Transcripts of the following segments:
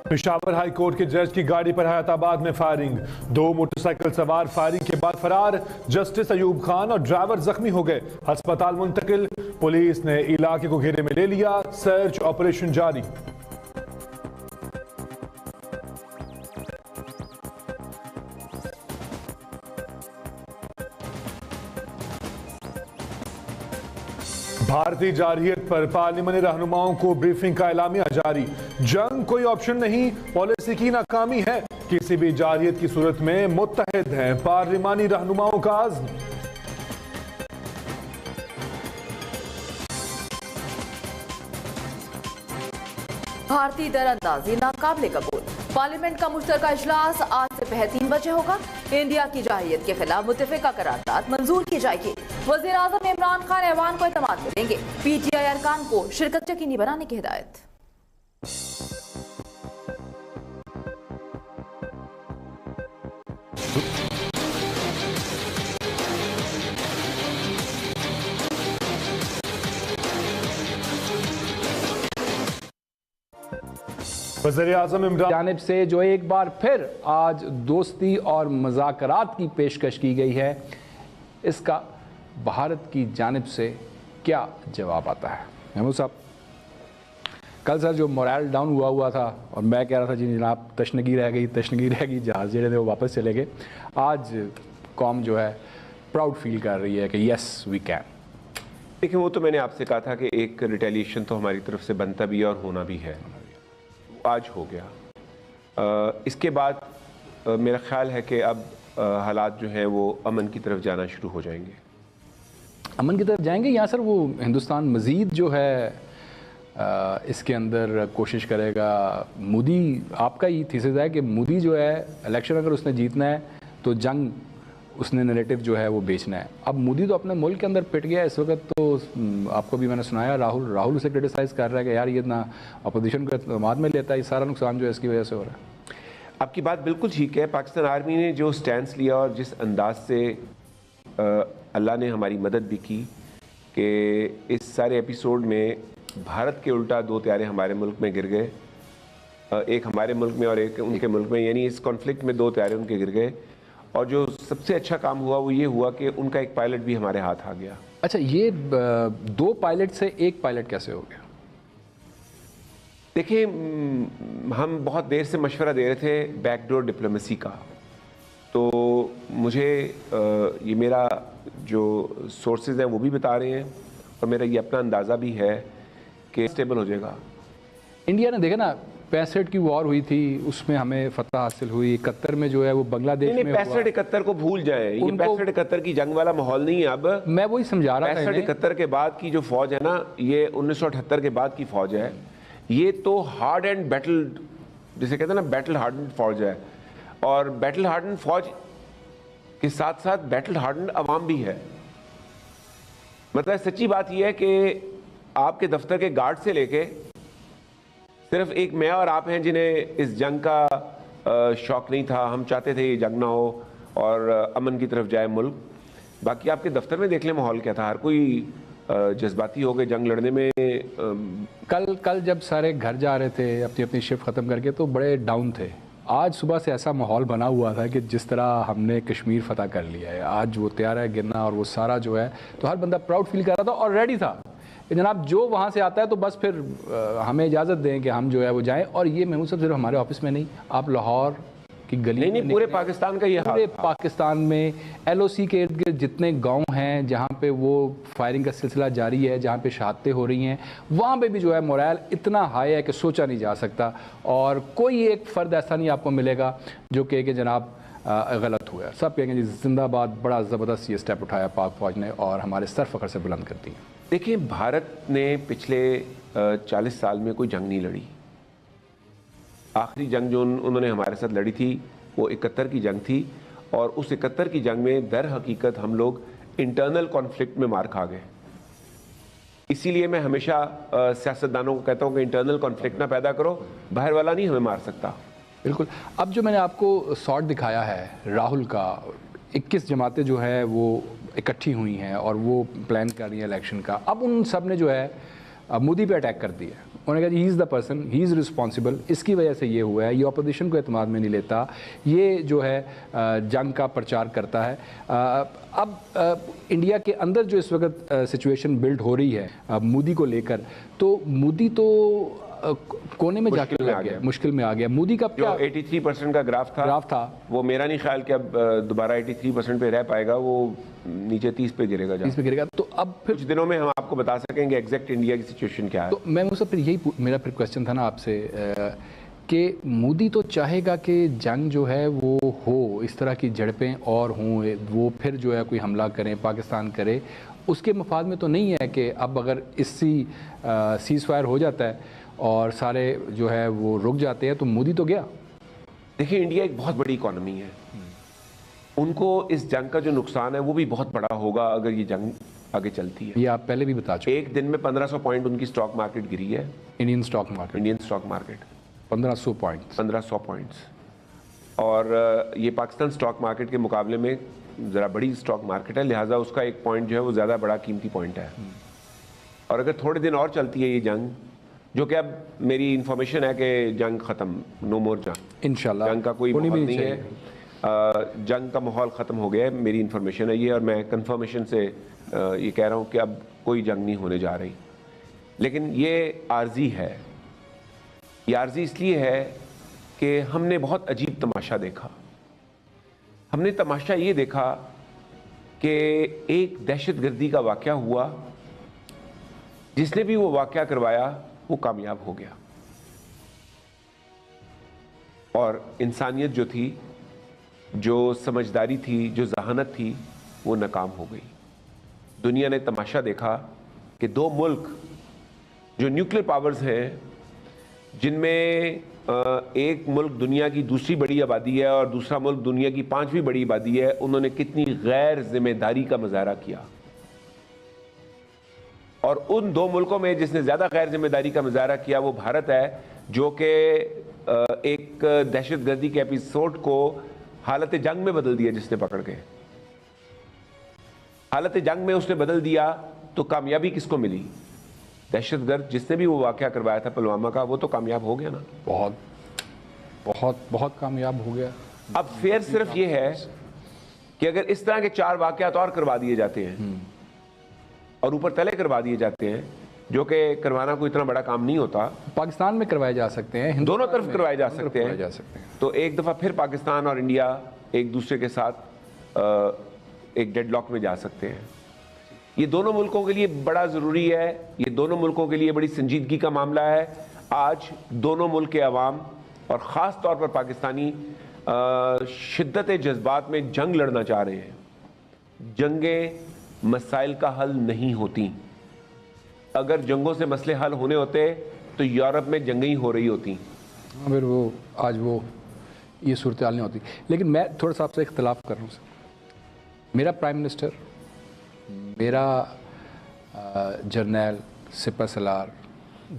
Peshawar high court کے جج کی گاڑی پر حیات آباد میں فائرنگ، 2 موٹر سائیکل سوار فائرنگ کے بعد فرار، جسٹس ایوب خان اور ڈرائیور زخمی ہو گئے، ہسپتال منتقل، پولیس نے علاقے کو گھیرے میں لے لیا، سرچ آپریشن جاری۔ بھارتی جارحیت پر پارلیمانی رہنماؤں کو بریفنگ کا اعلامیہ جاری، جنگ کوئی آپشن نہیں، پالیسی کی ناکامی ہے، کسی بھی جارحیت کی صورت میں متحد ہیں پارلیمانی رہنماؤں کا عزم۔ بھارتی در اندازی ناقابل قبول، پارلیمنٹ کا مشترکہ اجلاس آج سے پہر 3 بجے ہوگا، انڈیا کی جارحیت کے خلاف متفقہ قرارداد منظور کی جائے گی، وزیر اعظم عمران خان ایوان کو اعتماد میں لیں گے، پی ٹی آئی ارکان کو شرکت یقینی بنانے کی ہدایت۔ وزیر اعظم عمران جانب سے جو ایک بار پھر آج دوستی اور مذاکرات کی پیشکش کی گئی ہے، اس کا بھارت کی جانب سے کیا جواب آتا ہے؟ محمود صاحب، کل سر جو مورائل ڈاؤن ہوا تھا اور میں کہہ رہا تھا جی جناب تشنگی رہ گئی، جہاز جڑے تھے وہ واپس چلے گئے، آج قوم جو ہے پراؤڈ فیل کر رہی ہے کہ یس وی کین۔ دیکھیں، وہ تو میں نے آپ سے کہا تھا کہ ایک ریٹیلیشن تو ہماری طرف سے بنتا بھی ہے اور ہونا بھی ہے، آج ہو گیا۔ اس کے بعد میرا خیال ہے کہ اب حالات جو ہیں وہ امن کی طرف جانا شروع ہو جائیں گے۔ امن کی طرف جائیں گے یا سر وہ ہندوستان مزید جو ہے اس کے اندر کوشش کرے گا؟ مودی، آپ کا یہ تھیسس ہے کہ مودی جو ہے الیکشن اگر اس نے جیتنا ہے تو جنگ اس نے نیریٹو جو ہے وہ بیچنا ہے۔ اب مودی تو اپنے ملک کے اندر پٹ گیا اس وقت، تو آپ کو بھی میں نے سنایا راہل اسے کرٹیسائز کر رہا ہے کہ یار یہ اتنا اپوزیشن کو اعتماد میں لیتا ہے، یہ سارا نقصان جو ہے اس کی وجہ سے ہو رہا ہے۔ آپ کی بات بالکل ٹھیک ہے۔ پاکستان آرمی نے جو سٹینس لیا اور جس انداز سے اللہ نے ہماری مدد بھی کی کہ اس سارے ایپیسوڈ میں بھارت کے الٹا 2 طیارے ہمارے ملک میں گر گئے، ایک ہمارے ملک میں اور ایک ان کے ملک میں، یعنی اس کانفلکٹ میں 2 طیارے ان کے گر گئے، اور جو سب سے اچھا کام ہوا وہ یہ ہوا کہ ان کا ایک پائلٹ بھی ہمارے ہاتھ آ گیا۔ اچھا، یہ 2 پائلٹ سے 1 پائلٹ کیسے ہو گیا؟ دیکھیں، ہم بہت دیر سے مشورہ دے رہے تھے بیک ڈور ڈپلومیسی کا، تو مجھے یہ میرا جو سورسز ہیں وہ بھی بتا رہے ہیں اور میرا یہ اپنا اندازہ بھی ہے کہ اسٹیبل ہو جائے گا۔ انڈیا نے دیکھا نا 65 کی وار ہوئی تھی، اس میں ہمیں فتح حاصل ہوئی، 71 میں جو ہے وہ بنگلہ دیش میں 65-71 کو بھول جائیں، یہ 65-71 کی جنگ والا ماحول نہیں ہے اب۔ میں وہی سمجھا رہا تھا، 65-71 کے بعد کی جو فوج ہے نا، یہ 1978 کے بعد کی فوج ہے، یہ تو ہارڈ اینڈ بیٹل، جسے کہتے ہیں نا بیٹل ہارڈنڈ فوج ہے، اور بیٹل ہارڈنڈ فوج کے ساتھ ساتھ بیٹل ہارڈنڈ عوام بھی ہے۔ مطلب سچی بات یہ ہے کہ آپ کے دفتر کے گارڈ سے لے کے صرف ایک میں اور آپ ہیں جنہیں اس جنگ کا شوق نہیں تھا، ہم چاہتے تھے یہ جنگ نہ ہو اور امن کی طرف جائے ملک۔ باقی آپ کے دفتر میں دیکھ لیں ماحول کیا تھا، ہر کوئی جذباتی ہو گئے جنگ لڑنے میں۔ کل جب سارے گھر جا رہے تھے اپنی اپنی شفٹ ختم کر کے تو بڑے ڈاؤن تھے، آج صبح سے ایسا ماحول بنا ہوا تھا کہ جس طرح ہم نے کشمیر فتح کر لیا ہے، آج وہ طیارہ گرنا اور وہ سارا جو ہے، تو ہر بندہ پراؤڈ فیل کر رہا تھا اور ریڈی تھا کہ جناب جو وہاں سے آتا ہے تو بس پھر ہمیں اجازت دیں کہ ہم جو ہے وہ جائیں۔ اور یہ محمود صاحب صرف ہمارے آفس میں نہیں، آپ لاہور کی گلی نہیں، پورے پاکستان کا یہ حال، پورے پاکستان میں ایل او سی کے ارد گرد جتنے گاؤں ہیں جہاں پہ وہ فائرنگ کا سلسلہ جاری ہے، جہاں پہ شہادتیں ہو رہی ہیں، وہاں پہ بھی جو ہے مورائل اتنا ہائی ہے کہ سوچا نہیں جا سکتا، اور کوئی ایک فرد ایسا نہیں آپ کو ملے گا جو کہے کہ جناب غلط ہوا ہے، سب کہیں گے جی زندہ باد، بڑا زبردست یہ سٹیپ اٹھایا پاک فوج نے اور ہمارے سر فخر سے بلند کرتی ہیں۔ دیکھیں، بھارت نے پچھلے 40 سال میں کوئی جنگ نہیں لڑی۔ آخری جنگ جو انہوں نے ہمارے ساتھ لڑی تھی وہ 71 کی جنگ تھی، اور اس 71 کی جنگ میں در حقیقت ہم لوگ انٹرنل کانفلکٹ میں مار کھا گئے۔ اسی لیے میں ہمیشہ سیاستدانوں کو کہتا ہوں کہ انٹرنل کانفلکٹ نہ پیدا کرو، باہر والا نہیں ہمیں مار سکتا۔ بالکل۔ اب جو میں نے آپ کو شاٹ دکھایا ہے راہل کا، 21 جماعتیں جو ہے وہ اکٹھی ہوئی ہیں اور وہ پلان کر رہی ہیں الیکشن کا، اب ان سب نے جو ہے مودی پہ اٹیک کر دیا ہے۔ انہوں نے کہا جی ہی از the person, he is responsible, اس کی وجہ سے یہ ہوا ہے, یہ اپوزیشن کو اعتماد میں نہیں لیتا, یہ جو ہے جنگ کا پرچار کرتا ہے. اب انڈیا کے اندر جو اس وقت سچویشن بلڈ ہو رہی ہے مودی کو لے کر, تو مودی تو کونے میں جا کے لگ گیا, مشکل میں آ گیا. مودی کا جو 83% کا گراف تھا وہ میرا نہیں خیال کہ اب دوبارہ 83% پہ رہ پائے گا, وہ نیچے 30 پہ گرے گا. 30 پہ گرے گا. تو اب پھر کچھ دنوں میں ہم آپ کو بتا سکیں گے ایگزیکٹ انڈیا کی سچویشن کیا ہے. تو میں مجھ سے پھر یہی میرا پھر کویسچن تھا نا آپ سے کہ مودی تو چاہے گا کہ جنگ جو ہے وہ ہو, اس طرح کی جھڑپیں اور ہوں, وہ پھر جو ہے کوئی حملہ کریں, پاکستان کرے. اس کے مفاد میں تو نہیں ہے کہ اب اگر سیز فائر ہو جاتا ہے اور سارے جو ہے وہ رک جاتے ہیں تو مودی تو گیا. دیکھیں انڈیا ایک بہت بڑی اکانومی ہے, ان کو اس جنگ کا جو نقصان ہے وہ بھی بہت بڑا ہوگا اگر یہ جنگ آگے چلتی ہے. یہ آپ پہلے بھی بتا چکے. ایک دن میں 1500 پوائنٹ ان کی سٹاک مارکیٹ گری ہے. Indian stock market 1500 points. اور یہ پاکستان سٹاک مارکیٹ کے مقابلے میں ذرا بڑی سٹاک مارکیٹ ہے, لہٰذا اس کا ایک پوائنٹ جو ہے وہ زیادہ بڑا قیمتی پوائنٹ ہے. اور اگر تھوڑے دن اور چلتی ہے یہ جنگ, جو کہ اب میری انفارمیشن ہے کہ جنگ ختم, نو مور جنگ, انشاءاللہ جنگ کا کوئی ماحول نہیں ہے, جنگ کا ماحول ختم ہو گیا ہے, میری انفارمیشن ہے یہ, اور میں کنفرمیشن سے یہ کہہ رہا ہوں کہ اب کوئی جنگ نہیں ہونے جا رہی. لیکن یہ عارضی ہے. یہ عارضی اس لیے ہے کہ ہم نے بہت عجیب تماشا دیکھا. ہم نے تماشا یہ دیکھا کہ ایک دہشت گردی کا واقعہ ہوا, جس نے بھی وہ واقعہ کروایا وہ کامیاب ہو گیا, اور انسانیت جو تھی, جو سمجھداری تھی, جو ذہانت تھی, وہ ناکام ہو گئی. دنیا نے تماشا دیکھا کہ دو ملک جو نیوکلیر پاورز ہیں, جن میں ایک ملک دنیا کی دوسری بڑی آبادی ہے اور دوسرا ملک دنیا کی 5ویں بڑی آبادی ہے, انہوں نے کتنی غیر ذمہ داری کا مظاہرہ کیا. اور ان دو ملکوں میں جس نے زیادہ غیر ذمہ داری کا مظاہرہ کیا وہ بھارت ہے, جو کہ ایک دہشت گردی کے ایپیسوڈ کو حالت جنگ میں بدل دیا. جس نے پکڑ کے حالت جنگ میں اس نے بدل دیا, تو کامیابی کس کو ملی؟ دہشت گرد جس نے بھی وہ واقعہ کروایا تھا پلوامہ کا, وہ تو کامیاب ہو گیا نا. بہت کامیاب ہو گیا. اب فیئر صرف یہ ہے کہ اگر اس طرح کے 4 واقعات اور کروا دیے جاتے ہیں اور اوپر تلے کروا دیے جاتے ہیں, جو کہ کروانا کوئی اتنا بڑا کام نہیں ہوتا, پاکستان میں کروائے جا سکتے ہیں, دونوں طرف کروائے جا سکتے ہیں, تو ایک دفعہ پھر پاکستان اور انڈیا ایک دوسرے کے ساتھ ایک ڈیڈ لاک میں جا سکتے ہیں. یہ دونوں ملکوں کے لیے بڑا ضروری ہے, یہ دونوں ملکوں کے لیے بڑی سنجیدگی کا معاملہ ہے. آج دونوں ملک کے عوام اور خاص طور پر پاکستانی شدت جذبات میں جنگ لڑنا چاہ رہے ہیں. جنگیں مسائل کا حل نہیں ہوتی. اگر جنگوں سے مسئلے حل ہونے ہوتے تو یورپ میں جنگیں ہی ہو رہی ہوتی. پھر وہ آج وہ یہ صورتحال نہیں ہوتی. لیکن میں تھوڑا سا آپ سے اختلاف کر رہا ہوں. میرا پرائم منسٹر, میرا جرنیل سپہ سالار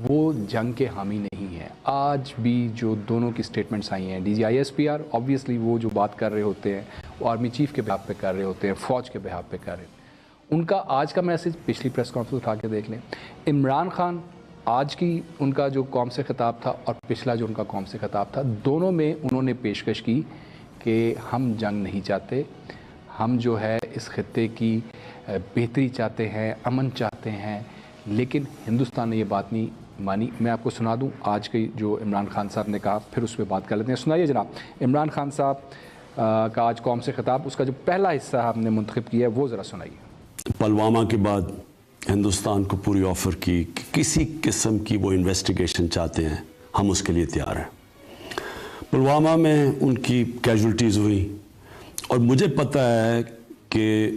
وہ جنگ کے حامی نہیں ہیں. آج بھی جو دونوں کی سٹیٹمنٹس آئی ہیں, DGISPR obviously وہ جو بات کر رہے ہوتے ہیں وہ آرمی چیف کے بہاف پہ کر رہے ہوتے ہیں, فوج کے بہاف پہ کر رہے ہیں. ان کا آج کا میسج پچھلی پریس کانفرنس اٹھا کے دیکھ لیں. عمران خان آج کی ان کا جو قوم سے خطاب تھا اور پچھلا جو ان کا قوم سے خطاب تھا, دونوں میں انہوں نے پیشکش کی کہ ہم جنگ نہیں چاہتے, ہم جو ہے اس خطے کی بہتری چاہتے ہیں, امن چاہتے ہیں. لیکن ہندوستان نے یہ بات نہیں مانی. میں آپ کو سنا دوں آج کی جو عمران خان صاحب نے کہا, پھر اس پہ بات کر لیتے ہیں. سنائیے جناب, عمران خان صاحب کا آج قوم سے خطاب, اس کا جو پہلا حصہ ہم نے منتخب کیا ہے وہ ذرا سنائیے. پلوامہ کے بعد ہندوستان کو پوری آفر کی کہ کسی قسم کی وہ انویسٹیگیشن چاہتے ہیں, ہم اس کے لیے تیار ہیں. پلوامہ میں ان کی کیجولٹیز ہوئی اور مجھے پتہ ہے کہ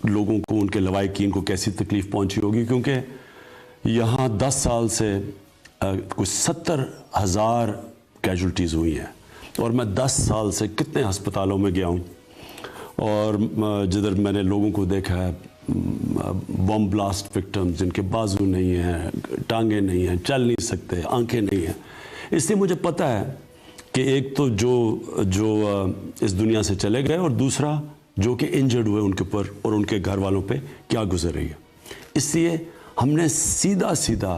لوگوں کو, ان کے لواحقین کو کیسی تکلیف پہنچی ہوگی, کیونکہ یہاں 10 سال سے کچھ 70,000 کیجولٹیز ہوئی ہیں. اور میں 10 سال سے کتنے ہسپتالوں میں گیا ہوں, اور جدھر میں نے لوگوں کو دیکھا ہے بم بلاسٹ وکٹمز جن کے بازو نہیں ہیں, ٹانگیں نہیں ہیں, چل نہیں سکتے, آنکھیں نہیں ہیں. اس لیے مجھے پتہ ہے کہ ایک تو جو اس دنیا سے چلے گئے, اور دوسرا جو کہ انجرڈ ہوئے ان کے اوپر اور ان کے گھر والوں پہ کیا گزر رہی ہے. اس لیے ہم نے سیدھا